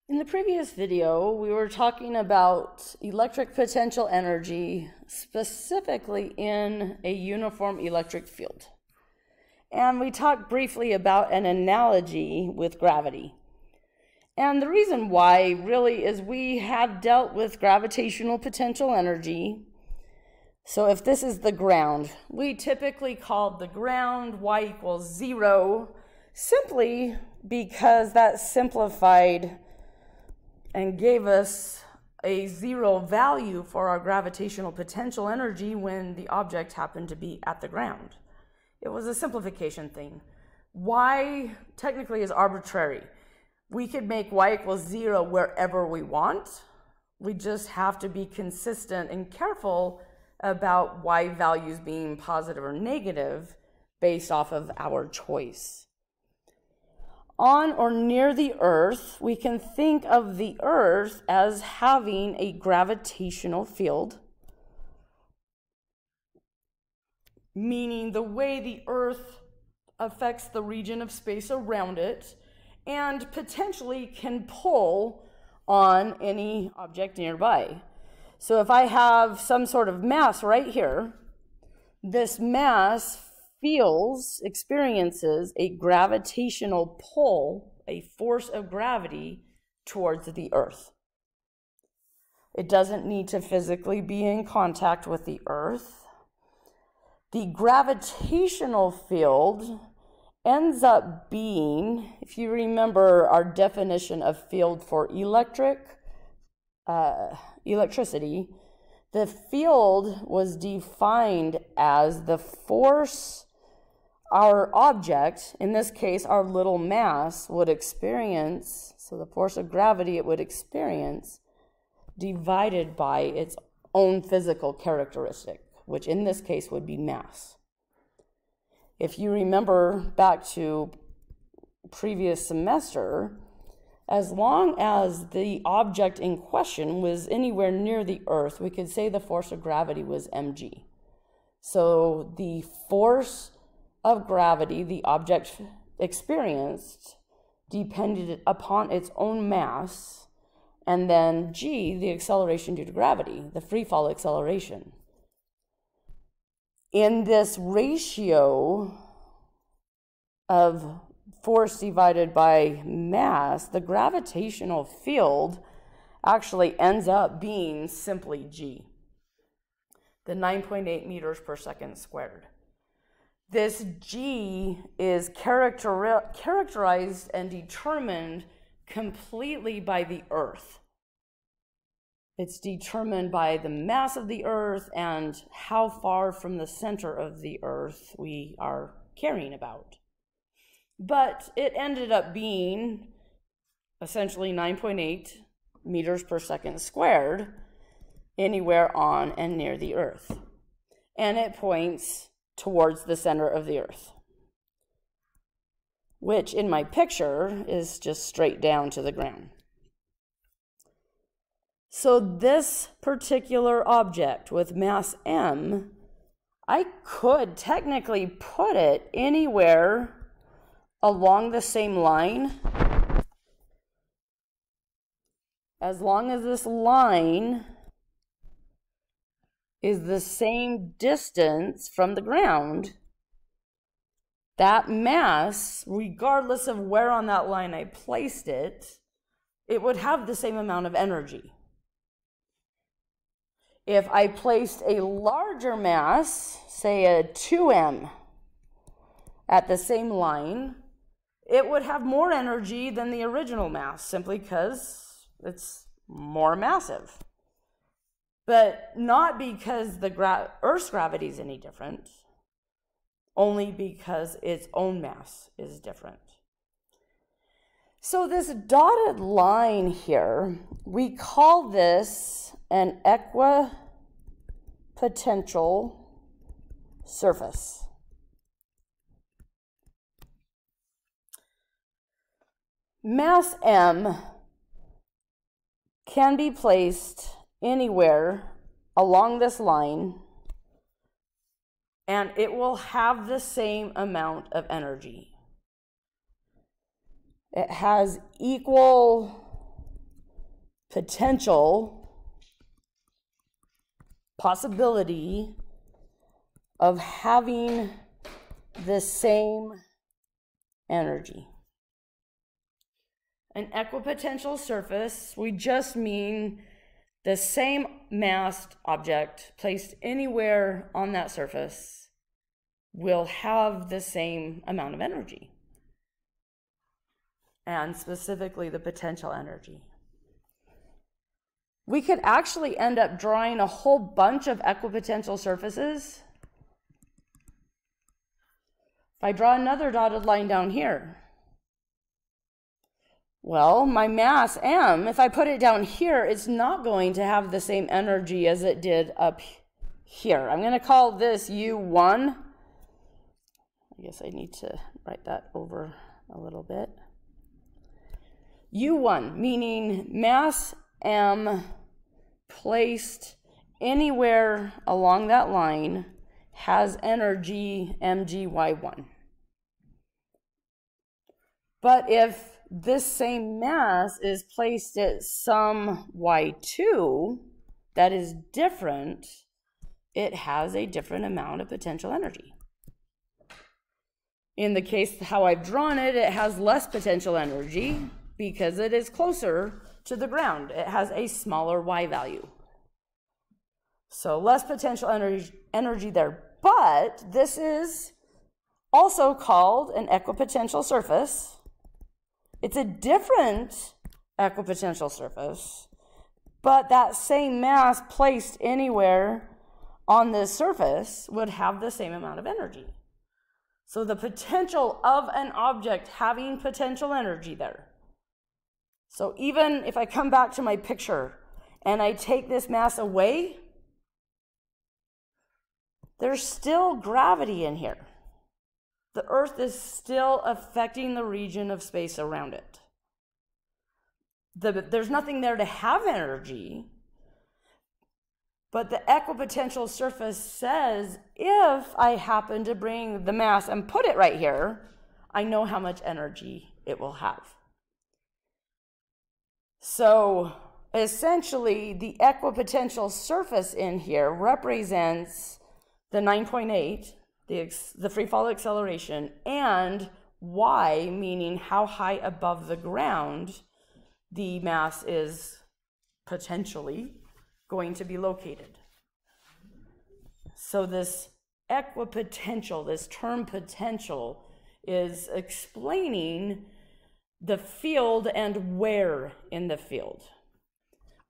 In the previous video, we were talking about electric potential energy, specifically in a uniform electric field. And we talked briefly about an analogy with gravity. And the reason why really is we have dealt with gravitational potential energy. So if this is the ground, we typically called the ground y equals 0, simply because that simplified and gave us a 0 value for our gravitational potential energy when the object happened to be at the ground. It was a simplification thing. Y technically is arbitrary. We could make y equals 0 wherever we want. We just have to be consistent and careful about y values being positive or negative based off of our choice. On or near the Earth, we can think of the Earth as having a gravitational field, meaning the way the Earth affects the region of space around it, and potentially can pull on any object nearby. So if I have some sort of mass right here, this mass experiences a gravitational pull, a force of gravity towards the Earth. It doesn't need to physically be in contact with the Earth. The gravitational field ends up being, if you remember our definition of field for electricity, the field was defined as the force our object, in this case our little mass, would experience, so the force of gravity it would experience, divided by its own physical characteristic, which in this case would be mass. If you remember back to previous semester, as long as the object in question was anywhere near the Earth, we could say the force of gravity was mg. So the force of gravity the object experienced depended upon its own mass, and then g, the acceleration due to gravity, the free fall acceleration. In this ratio of force divided by mass, the gravitational field actually ends up being simply g, the 9.8 meters per second squared. This g is characterized and determined completely by the Earth. It's determined by the mass of the Earth and how far from the center of the Earth we are caring about. But it ended up being essentially 9.8 meters per second squared anywhere on and near the Earth. And it points towards the center of the Earth, which in my picture is just straight down to the ground. So this particular object with mass m, I could technically put it anywhere along the same line, as long as this line is the same distance from the ground. That mass, regardless of where on that line I placed it, it would have the same amount of energy. If I placed a larger mass, say a 2m, at the same line, it would have more energy than the original mass, simply because it's more massive. But not because the Earth's gravity is any different, only because its own mass is different. So this dotted line here, we call this an equipotential surface. Mass m can be placed anywhere along this line, and it will have the same amount of energy. It has equal potential possibility of having the same energy. An equipotential surface, we just mean the same massed object placed anywhere on that surface will have the same amount of energy, and specifically the potential energy. We could actually end up drawing a whole bunch of equipotential surfaces. If I draw another dotted line down here, well, my mass m, if I put it down here, it's not going to have the same energy as it did up here. I'm going to call this U1. I guess I need to write that over a little bit. U1, meaning mass m placed anywhere along that line has energy mgy1. But if this same mass is placed at some y2 that is different, it has a different amount of potential energy. In the case how I've drawn it, it has less potential energy because it is closer to the ground. It has a smaller y value. So less potential energy there. But this is also called an equipotential surface. It's a different equipotential surface, but that same mass placed anywhere on this surface would have the same amount of energy. So the potential of an object having potential energy there. So even if I come back to my picture and I take this mass away, there's still gravity in here. The Earth is still affecting the region of space around it. There's nothing there to have energy, but the equipotential surface says if I happen to bring the mass and put it right here, I know how much energy it will have. So essentially, the equipotential surface in here represents the 9.8, the free fall acceleration, and y, meaning how high above the ground the mass is potentially going to be located. So this equipotential, this term potential, is explaining the field and where in the field.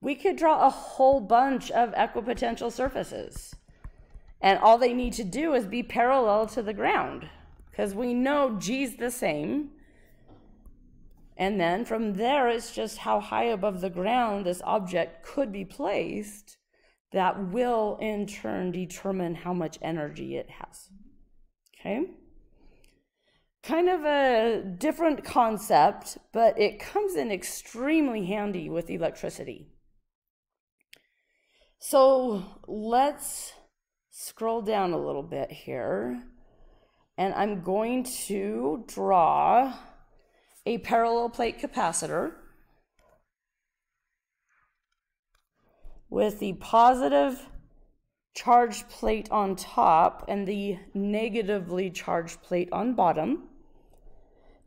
We could draw a whole bunch of equipotential surfaces, and all they need to do is be parallel to the ground, because we know G's the same. And then from there, it's just how high above the ground this object could be placed that will in turn determine how much energy it has. Okay? Kind of a different concept, but it comes in extremely handy with electricity. So let's scroll down a little bit here, and I'm going to draw a parallel plate capacitor with the positive charged plate on top and the negatively charged plate on bottom,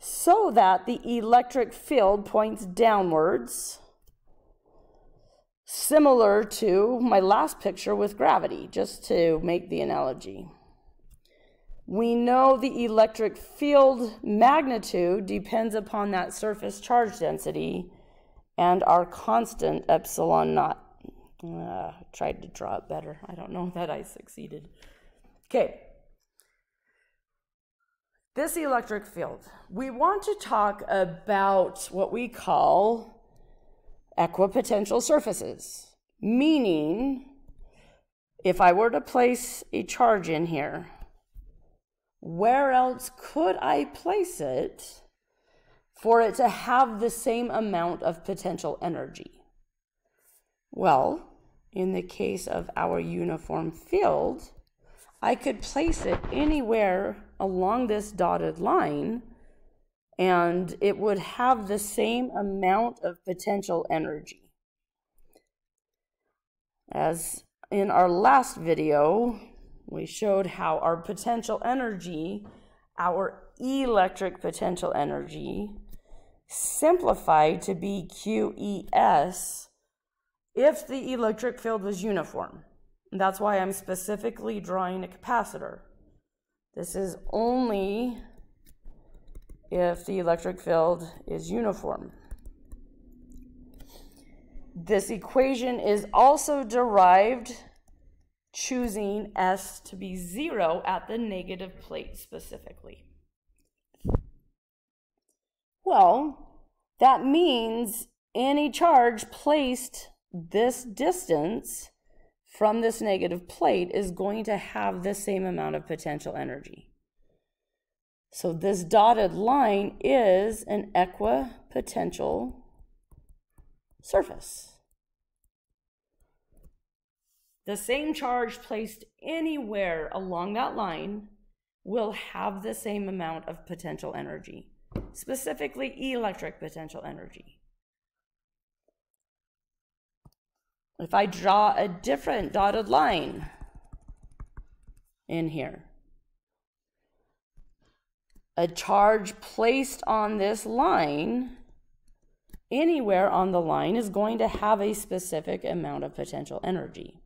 so that the electric field points downwards, similar to my last picture with gravity, just to make the analogy. We know the electric field magnitude depends upon that surface charge density and our constant epsilon naught. Tried to draw it better. I don't know that I succeeded. Okay. This electric field, we want to talk about what we call equipotential surfaces, meaning if I were to place a charge in here, where else could I place it for it to have the same amount of potential energy? Well, in the case of our uniform field, I could place it anywhere along this dotted line, and it would have the same amount of potential energy. As in our last video, we showed how our potential energy, our electric potential energy, simplified to be QES if the electric field was uniform. And that's why I'm specifically drawing a capacitor. This is only if the electric field is uniform. This equation is also derived choosing S to be 0 at the negative plate specifically. Well, that means any charge placed this distance from this negative plate is going to have the same amount of potential energy. So this dotted line is an equipotential surface. The same charge placed anywhere along that line will have the same amount of potential energy, specifically electric potential energy. If I draw a different dotted line in here, a charge placed on this line anywhere on the line is going to have a specific amount of potential energy.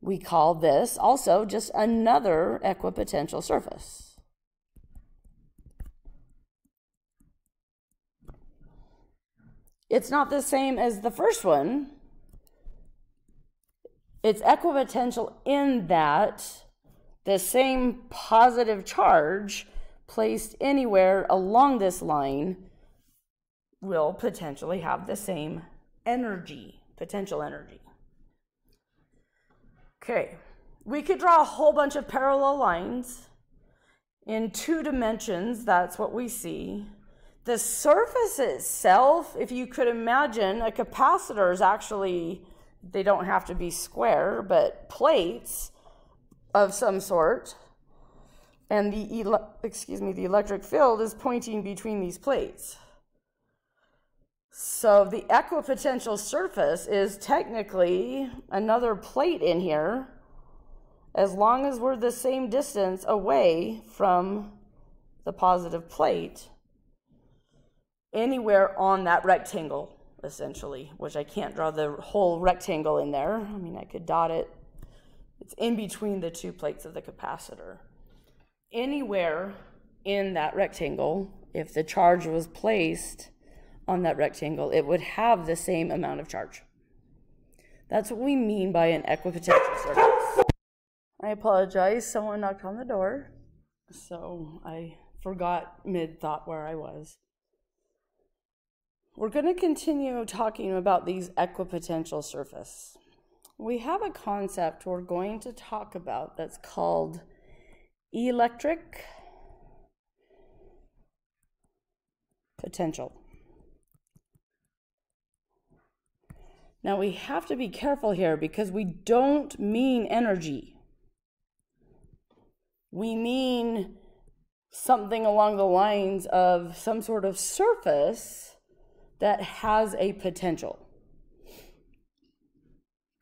We call this also just another equipotential surface. It's not the same as the first one. It's equipotential in that the same positive charge placed anywhere along this line will potentially have the same energy, potential energy. Okay, we could draw a whole bunch of parallel lines in 2 dimensions. That's what we see. The surface itself, if you could imagine, a capacitor is actually, they don't have to be square, but plates of some sort. And the electric field is pointing between these plates. So the equipotential surface is technically another plate in here, as long as we're the same distance away from the positive plate, anywhere on that rectangle, essentially, which I can't draw the whole rectangle in there. I mean, I could dot it. It's in between the 2 plates of the capacitor. Anywhere in that rectangle, if the charge was placed on that rectangle, it would have the same amount of charge. That's what we mean by an equipotential surface. I apologize, someone knocked on the door, so I forgot mid-thought where I was. We're going to continue talking about these equipotential surfaces. We have a concept we're going to talk about that's called electric potential. Now we have to be careful here because we don't mean energy. We mean something along the lines of some sort of surface that has a potential.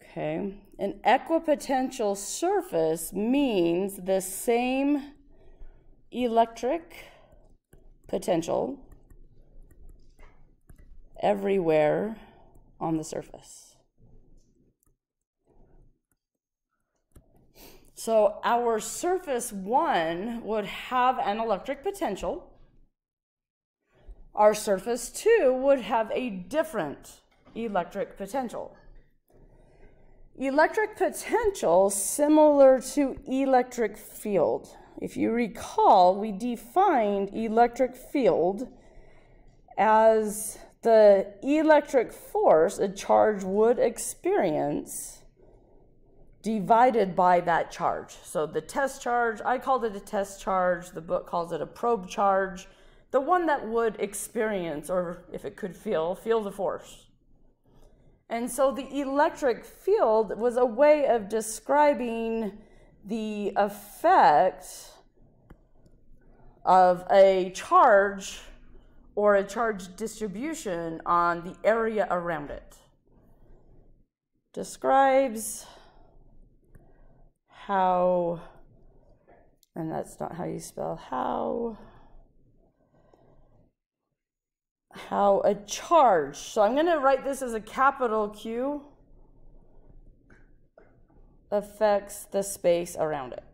Okay, an equipotential surface means the same electric potential everywhere on the surface. So our surface 1 would have an electric potential. Our surface 2 would have a different electric potential. Electric potential, similar to electric field. If you recall, we defined electric field as the electric force a charge would experience divided by that charge. So the test charge, I called it a test charge, the book calls it a probe charge, the one that would experience, or if it could feel the force. And so the electric field was a way of describing the effect of a charge or a charge distribution on the area around it. describes how, and that's not how you spell how a charge, so I'm going to write this as a capital Q, affects the space around it.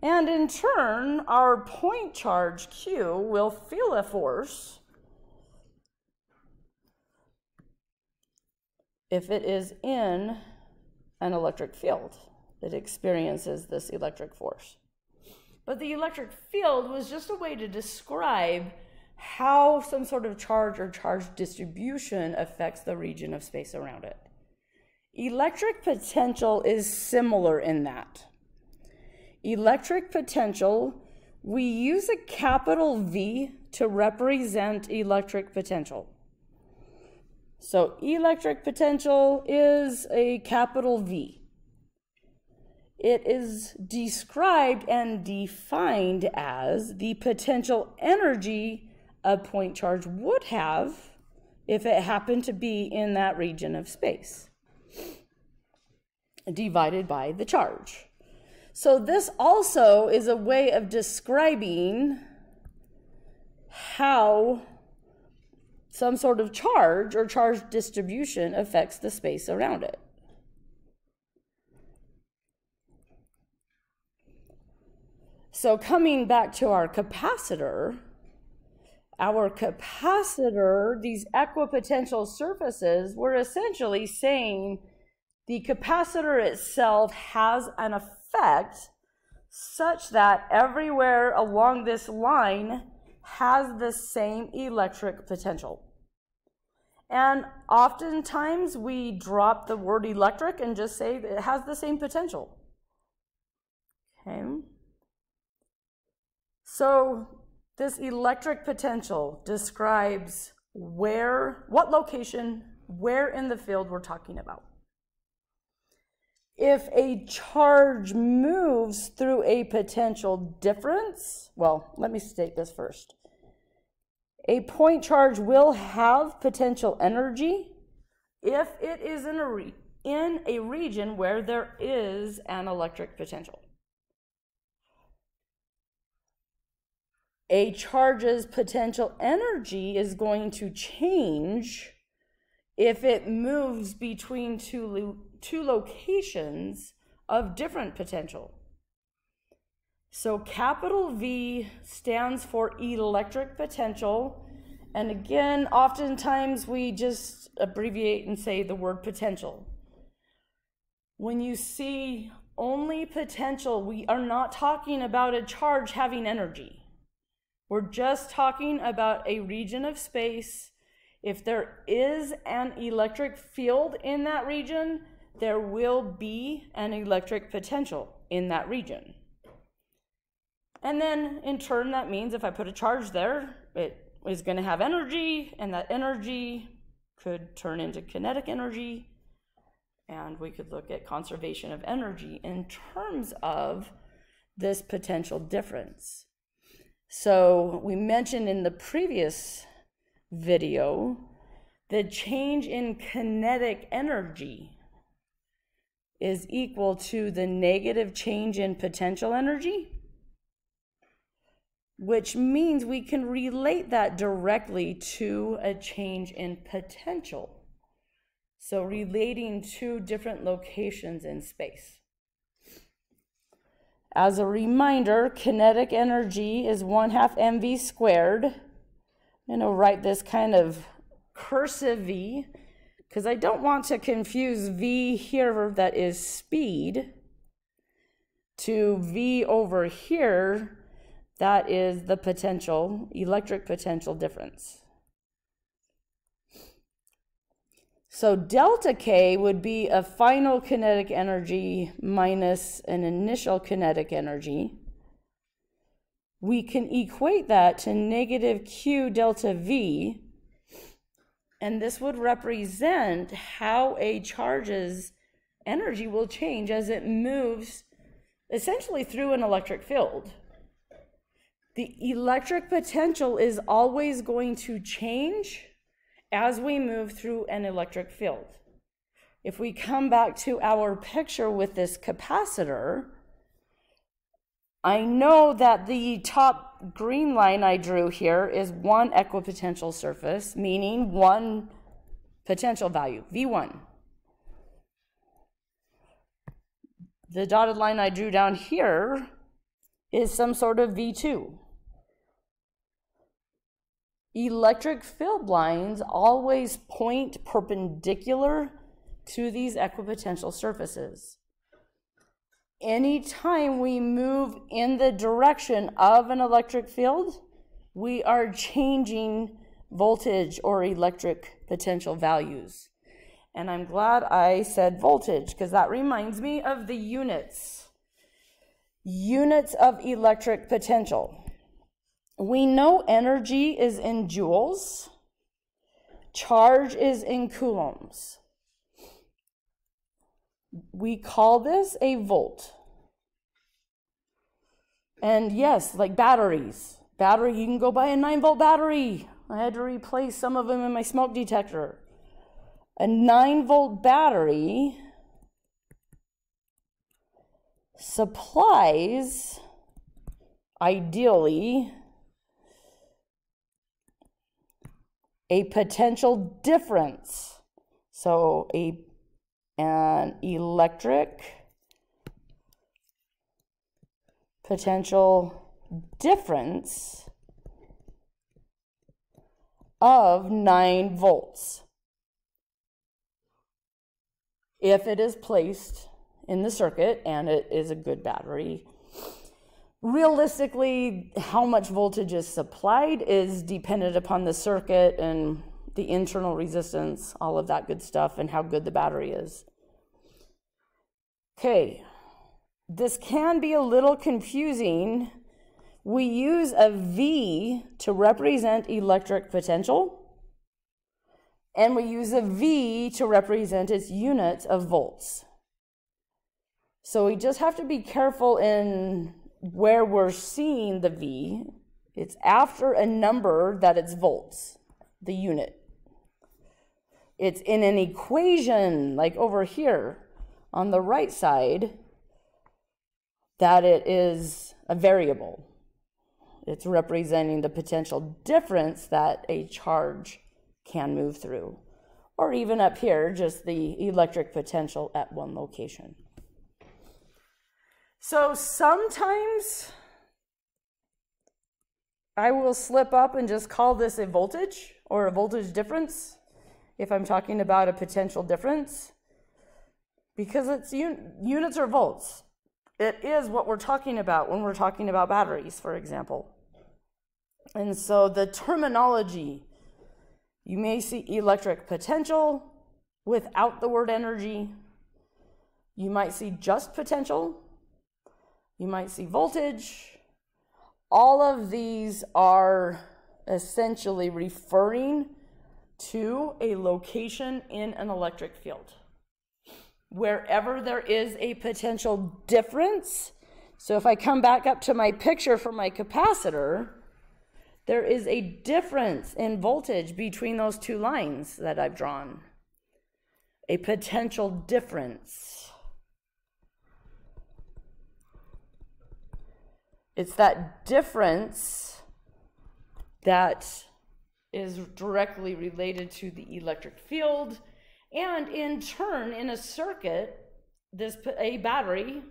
And in turn, our point charge Q will feel a force if it is in an electric field. It experiences this electric force. But the electric field was just a way to describe how some sort of charge or charge distribution affects the region of space around it. Electric potential is similar in that. Electric potential, we use a capital V to represent electric potential. So electric potential is a capital V. It is described and defined as the potential energy a point charge would have if it happened to be in that region of space, divided by the charge. So this also is a way of describing how some sort of charge or charge distribution affects the space around it. So coming back to our capacitor, these equipotential surfaces, we're essentially saying the capacitor itself has an effect such that everywhere along this line has the same electric potential. And oftentimes we drop the word electric and just say that it has the same potential. Okay. So this electric potential describes what location, where in the field we're talking about. If a charge moves through a potential difference, well, let me state this first. A point charge will have potential energy if it is in a region where there is an electric potential. A charge's potential energy is going to change if it moves between two locations of different potential. So capital V stands for electric potential. And again, oftentimes we just abbreviate and say the word potential. When you see only potential, we are not talking about a charge having energy. We're just talking about a region of space. If there is an electric field in that region, there will be an electric potential in that region. And then in turn, that means if I put a charge there, it is going to have energy, and that energy could turn into kinetic energy. And we could look at conservation of energy in terms of this potential difference. So we mentioned in the previous video, the change in kinetic energy is equal to the negative change in potential energy, which means we can relate that directly to a change in potential. So relating two different locations in space. As a reminder, kinetic energy is 1/2 mv squared. I'm going to write this kind of cursive V because I don't want to confuse V here, that is speed, to V over here, that is the potential, electric potential difference. So delta K would be a final kinetic energy minus an initial kinetic energy. We can equate that to negative Q delta V, and this would represent how a charge's energy will change as it moves essentially through an electric field. The electric potential is always going to change as we move through an electric field. if we come back to our picture with this capacitor, I know that the top green line I drew here is one equipotential surface, meaning one potential value, V1. The dotted line I drew down here is some sort of V2. Electric field lines always point perpendicular to these equipotential surfaces. Anytime we move in the direction of an electric field, we are changing voltage or electric potential values. And I'm glad I said voltage, because that reminds me of the units. Units of electric potential. We know energy is in joules, charge is in coulombs. We call this a volt. And yes, like batteries. You can go buy a 9-volt battery. I had to replace some of them in my smoke detector. A 9-volt battery supplies, ideally, a potential difference. So an electric potential difference of 9 volts if it is placed in the circuit and it is a good battery. Realistically, how much voltage is supplied is dependent upon the circuit and the internal resistance, all of that good stuff, and how good the battery is. Okay, this can be a little confusing. We use a V to represent electric potential, and we use a V to represent its units of volts. So we just have to be careful in where we're seeing the V. It's after a number that it's volts, the unit. It's in an equation, like over here on the right side, that it is a variable. It's representing the potential difference that a charge can move through. Or even up here, just the electric potential at one location. So sometimes I will slip up and just call this a voltage or a voltage difference if I'm talking about a potential difference, because it's units or volts. It is what we're talking about when we're talking about batteries, for example. And so the terminology, you may see electric potential without the word energy. You might see just potential. You might see voltage. All of these are essentially referring to a location in an electric field. Wherever there is a potential difference, so if I come back up to my picture for my capacitor, there is a difference in voltage between those two lines that I've drawn. A potential difference. It's that difference that is directly related to the electric field, and in turn, in a circuit, a battery,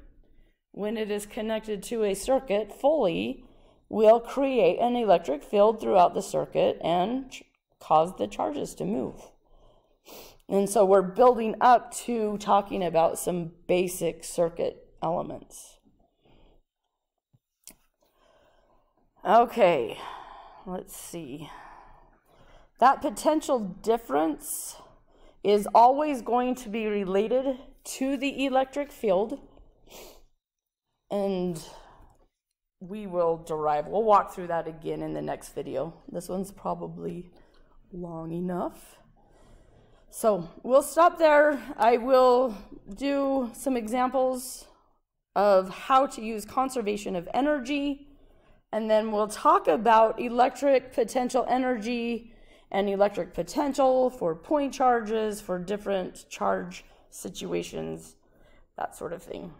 when it is connected to a circuit fully, will create an electric field throughout the circuit and cause the charges to move. And so we're building up to talking about some basic circuit elements. Okay, let's see. That potential difference is always going to be related to the electric field, and we'll walk through that again in the next video. This one's probably long enough. So we'll stop there. I will do some examples of how to use conservation of energy, and then we'll talk about electric potential energy and electric potential for point charges, for different charge situations, that sort of thing.